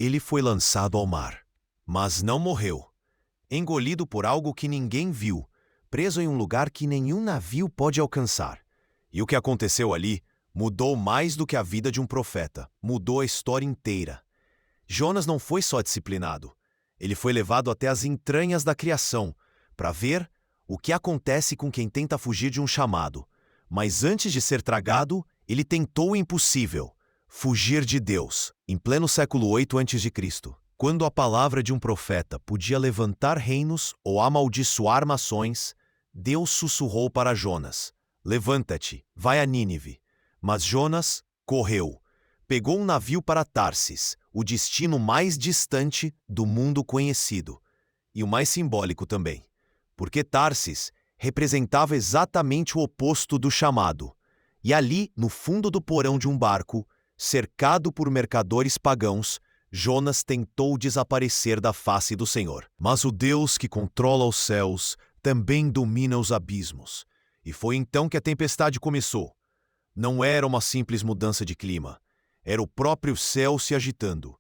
Ele foi lançado ao mar, mas não morreu. Engolido por algo que ninguém viu, preso em um lugar que nenhum navio pode alcançar. E o que aconteceu ali mudou mais do que a vida de um profeta, mudou a história inteira. Jonas não foi só disciplinado, ele foi levado até as entranhas da criação, para ver o que acontece com quem tenta fugir de um chamado. Mas antes de ser tragado, ele tentou o impossível: fugir de Deus. Em pleno século 8 a.C., quando a palavra de um profeta podia levantar reinos ou amaldiçoar nações, Deus sussurrou para Jonas: levanta-te, vai a Nínive. Mas Jonas correu. Pegou um navio para Tarsis, o destino mais distante do mundo conhecido. E o mais simbólico também, porque Tarsis representava exatamente o oposto do chamado. E ali, no fundo do porão de um barco, cercado por mercadores pagãos, Jonas tentou desaparecer da face do Senhor. Mas o Deus que controla os céus também domina os abismos. E foi então que a tempestade começou. Não era uma simples mudança de clima. Era o próprio céu se agitando.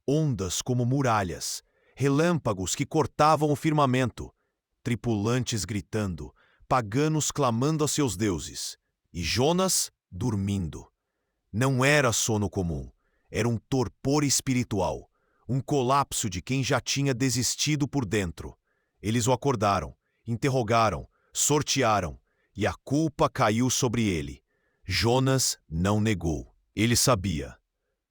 Ondas como muralhas, relâmpagos que cortavam o firmamento, tripulantes gritando, paganos clamando a seus deuses, e Jonas dormindo. Não era sono comum, era um torpor espiritual, um colapso de quem já tinha desistido por dentro. Eles o acordaram, interrogaram, sortearam, e a culpa caiu sobre ele. Jonas não negou. Ele sabia.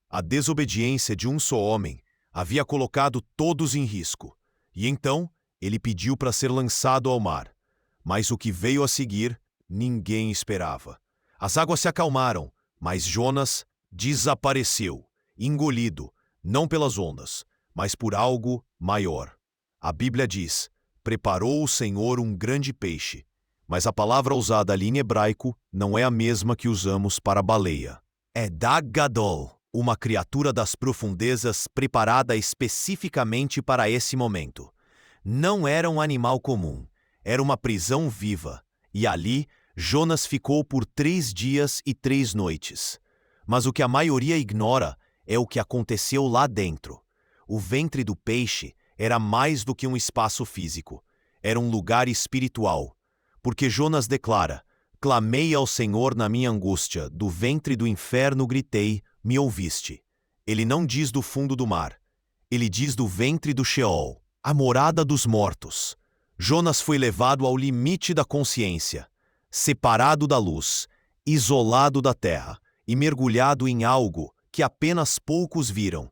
A desobediência de um só homem havia colocado todos em risco. E então, ele pediu para ser lançado ao mar. Mas o que veio a seguir, ninguém esperava. As águas se acalmaram, mas Jonas desapareceu, engolido, não pelas ondas, mas por algo maior. A Bíblia diz: preparou o Senhor um grande peixe. Mas a palavra usada ali em hebraico não é a mesma que usamos para baleia. É Dag Gadol, uma criatura das profundezas preparada especificamente para esse momento. Não era um animal comum, era uma prisão viva, e ali Jonas ficou por 3 dias e 3 noites. Mas o que a maioria ignora é o que aconteceu lá dentro. O ventre do peixe era mais do que um espaço físico, era um lugar espiritual. Porque Jonas declara: clamei ao Senhor na minha angústia, do ventre do inferno gritei, me ouviste. Ele não diz do fundo do mar, ele diz do ventre do Sheol, a morada dos mortos. Jonas foi levado ao limite da consciência, separado da luz, isolado da terra e mergulhado em algo que apenas poucos viram.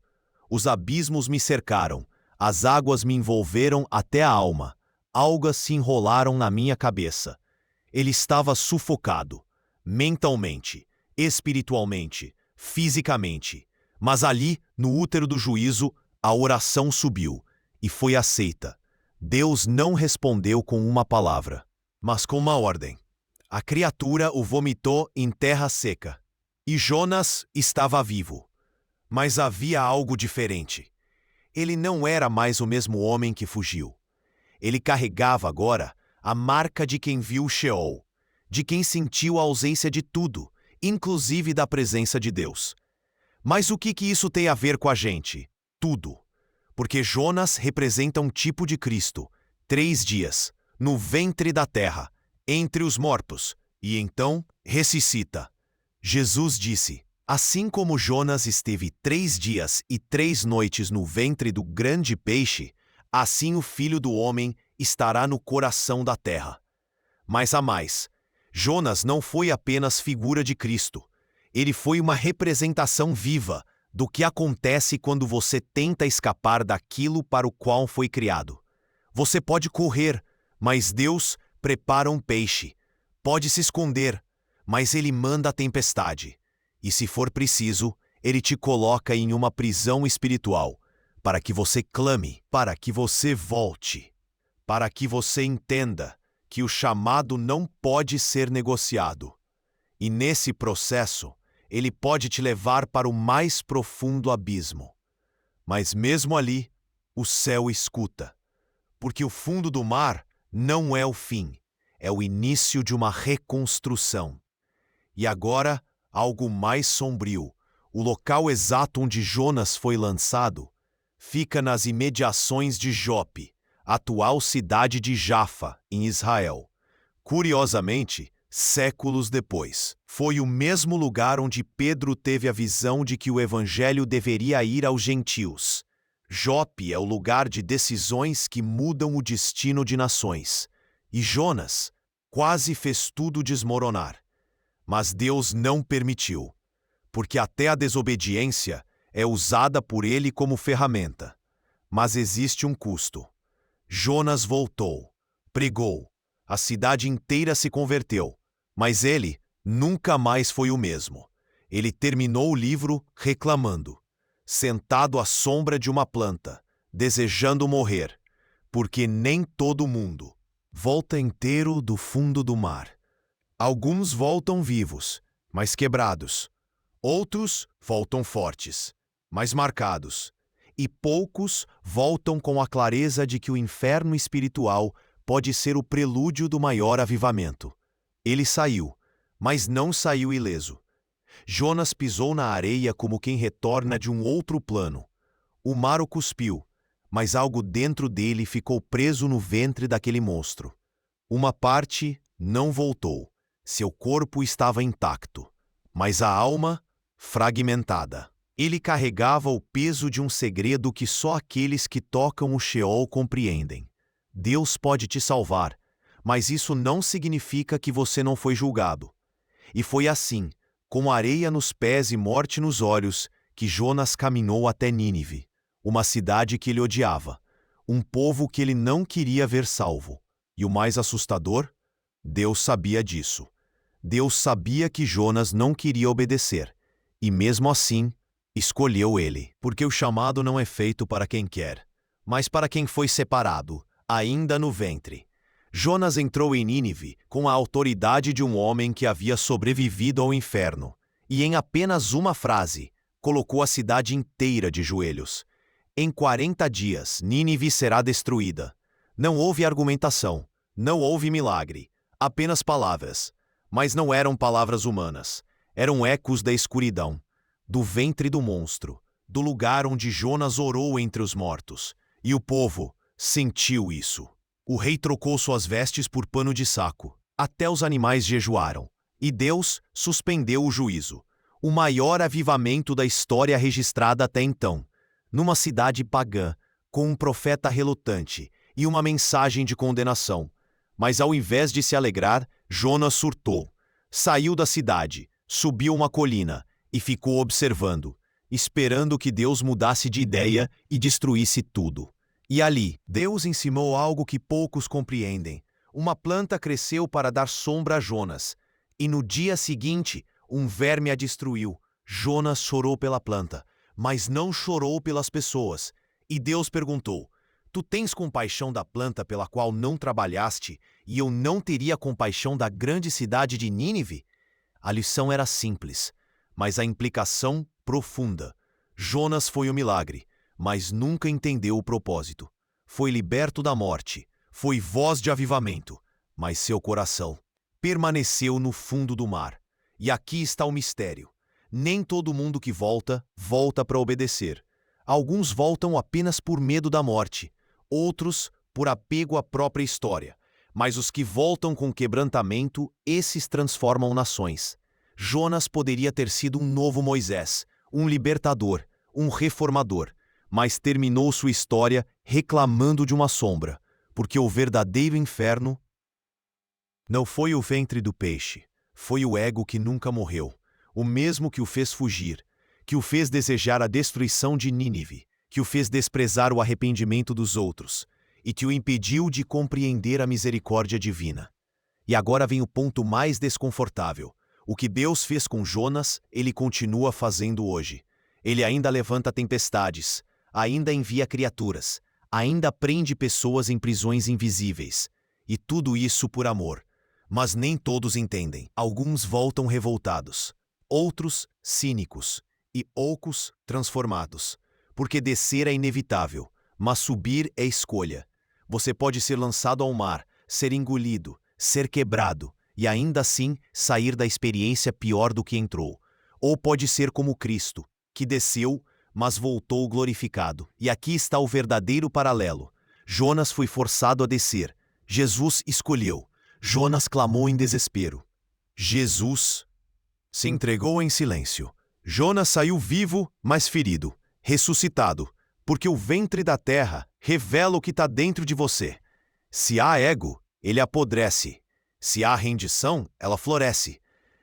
Os abismos me cercaram, as águas me envolveram até a alma, algas se enrolaram na minha cabeça. Ele estava sufocado, mentalmente, espiritualmente, fisicamente. Mas ali, no útero do juízo, a oração subiu e foi aceita. Deus não respondeu com uma palavra, mas com uma ordem. A criatura o vomitou em terra seca. E Jonas estava vivo. Mas havia algo diferente. Ele não era mais o mesmo homem que fugiu. Ele carregava agora a marca de quem viu o Sheol, de quem sentiu a ausência de tudo, inclusive da presença de Deus. Mas o que isso tem a ver com a gente? Tudo. Porque Jonas representa um tipo de Cristo, 3 dias, no ventre da terra, entre os mortos, e então ressuscita. Jesus disse: assim como Jonas esteve 3 dias e 3 noites no ventre do grande peixe, assim o Filho do Homem estará no coração da terra. Mas há mais. Jonas não foi apenas figura de Cristo. Ele foi uma representação viva do que acontece quando você tenta escapar daquilo para o qual foi criado. Você pode correr, mas Deus prepara um peixe. Pode se esconder, mas Ele manda a tempestade. E se for preciso, Ele te coloca em uma prisão espiritual, para que você clame, para que você volte, para que você entenda que o chamado não pode ser negociado. E nesse processo, ele pode te levar para o mais profundo abismo. Mas mesmo ali, o céu escuta, porque o fundo do mar não é o fim, é o início de uma reconstrução. E agora, algo mais sombrio. O local exato onde Jonas foi lançado fica nas imediações de Jope, atual cidade de Jafa, em Israel. Curiosamente, séculos depois, foi o mesmo lugar onde Pedro teve a visão de que o evangelho deveria ir aos gentios. Jope é o lugar de decisões que mudam o destino de nações. E Jonas quase fez tudo desmoronar. Mas Deus não permitiu, porque até a desobediência é usada por ele como ferramenta. Mas existe um custo. Jonas voltou, pregou, a cidade inteira se converteu, mas ele nunca mais foi o mesmo. Ele terminou o livro reclamando, sentado à sombra de uma planta, desejando morrer, porque nem todo mundo volta inteiro do fundo do mar. Alguns voltam vivos, mas quebrados. Outros voltam fortes, mas marcados. E poucos voltam com a clareza de que o inferno espiritual pode ser o prelúdio do maior avivamento. Ele saiu, mas não saiu ileso. Jonas pisou na areia como quem retorna de um outro plano. O mar o cuspiu, mas algo dentro dele ficou preso no ventre daquele monstro. Uma parte não voltou. Seu corpo estava intacto, mas a alma fragmentada. Ele carregava o peso de um segredo que só aqueles que tocam o Sheol compreendem. Deus pode te salvar, mas isso não significa que você não foi julgado. E foi assim, com areia nos pés e morte nos olhos, que Jonas caminhou até Nínive, uma cidade que ele odiava, um povo que ele não queria ver salvo. E o mais assustador? Deus sabia disso. Deus sabia que Jonas não queria obedecer, e mesmo assim, escolheu ele, porque o chamado não é feito para quem quer, mas para quem foi separado, ainda no ventre. Jonas entrou em Nínive com a autoridade de um homem que havia sobrevivido ao inferno, e em apenas uma frase, colocou a cidade inteira de joelhos. Em 40 dias, Nínive será destruída. Não houve argumentação, não houve milagre, apenas palavras. Mas não eram palavras humanas, eram ecos da escuridão, do ventre do monstro, do lugar onde Jonas orou entre os mortos. E o povo sentiu isso. O rei trocou suas vestes por pano de saco. Até os animais jejuaram. E Deus suspendeu o juízo. O maior avivamento da história registrada até então. Numa cidade pagã, com um profeta relutante e uma mensagem de condenação. Mas ao invés de se alegrar, Jonas surtou. Saiu da cidade, subiu uma colina e ficou observando, esperando que Deus mudasse de ideia e destruísse tudo. E ali, Deus ensinou algo que poucos compreendem. Uma planta cresceu para dar sombra a Jonas. E no dia seguinte, um verme a destruiu. Jonas chorou pela planta, mas não chorou pelas pessoas. E Deus perguntou: Tu tens compaixão da planta pela qual não trabalhaste, e eu não teria compaixão da grande cidade de Nínive? A lição era simples, mas a implicação profunda. Jonas foi o milagre, mas nunca entendeu o propósito. Foi liberto da morte, foi voz de avivamento, mas seu coração permaneceu no fundo do mar. E aqui está o mistério. Nem todo mundo que volta, volta para obedecer. Alguns voltam apenas por medo da morte, outros por apego à própria história. Mas os que voltam com quebrantamento, esses transformam nações. Jonas poderia ter sido um novo Moisés, um libertador, um reformador, mas terminou sua história reclamando de uma sombra, porque o verdadeiro inferno não foi o ventre do peixe, foi o ego que nunca morreu, o mesmo que o fez fugir, que o fez desejar a destruição de Nínive, que o fez desprezar o arrependimento dos outros, e que o impediu de compreender a misericórdia divina. E agora vem o ponto mais desconfortável. O que Deus fez com Jonas, ele continua fazendo hoje. Ele ainda levanta tempestades, ainda envia criaturas, ainda prende pessoas em prisões invisíveis. E tudo isso por amor. Mas nem todos entendem. Alguns voltam revoltados, outros cínicos, e poucos transformados. Porque descer é inevitável, mas subir é escolha. Você pode ser lançado ao mar, ser engolido, ser quebrado, e ainda assim sair da experiência pior do que entrou. Ou pode ser como Cristo, que desceu, mas voltou glorificado. E aqui está o verdadeiro paralelo. Jonas foi forçado a descer. Jesus escolheu. Jonas clamou em desespero. Jesus se entregou em silêncio. Jonas saiu vivo, mas ferido, ressuscitado, porque o ventre da terra revela o que está dentro de você. Se há ego, ele apodrece. Se há rendição, ela floresce.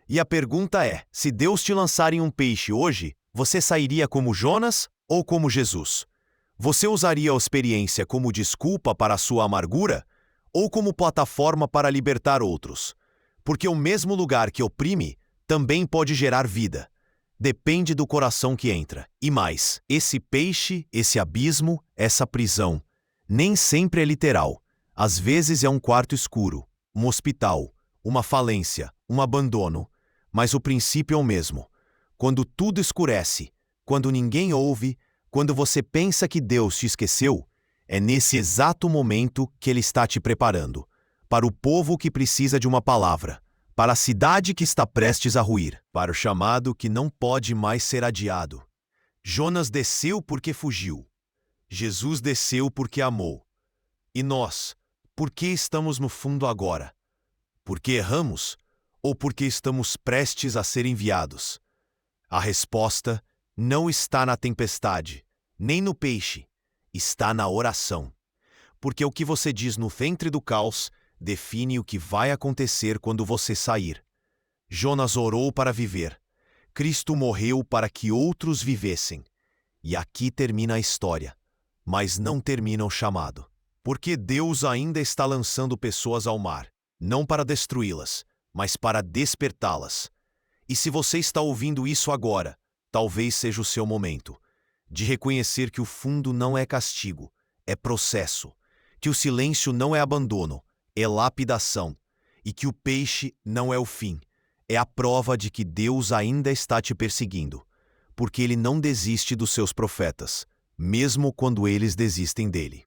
E a pergunta é, se Deus te lançar em um peixe hoje, você sairia como Jonas ou como Jesus? Você usaria a experiência como desculpa para a sua amargura ou como plataforma para libertar outros? Porque o mesmo lugar que oprime também pode gerar vida. Depende do coração que entra. E mais, esse peixe, esse abismo, essa prisão, nem sempre é literal. Às vezes é um quarto escuro, um hospital, uma falência, um abandono. Mas o princípio é o mesmo. Quando tudo escurece, quando ninguém ouve, quando você pensa que Deus te esqueceu, é nesse exato momento que Ele está te preparando. Para o povo que precisa de uma palavra. Para a cidade que está prestes a ruir, para o chamado que não pode mais ser adiado. Jonas desceu porque fugiu. Jesus desceu porque amou. E nós, por que estamos no fundo agora? Porque erramos ou porque estamos prestes a ser enviados? A resposta não está na tempestade, nem no peixe, está na oração. Porque o que você diz no ventre do caos define o que vai acontecer quando você sair. Jonas orou para viver. Cristo morreu para que outros vivessem. E aqui termina a história. Mas não termina o chamado. Porque Deus ainda está lançando pessoas ao mar, não para destruí-las, mas para despertá-las. E se você está ouvindo isso agora, talvez seja o seu momento de reconhecer que o fundo não é castigo, é processo, que o silêncio não é abandono, é lapidação, e que o peixe não é o fim, é a prova de que Deus ainda está te perseguindo, porque Ele não desiste dos seus profetas, mesmo quando eles desistem dele.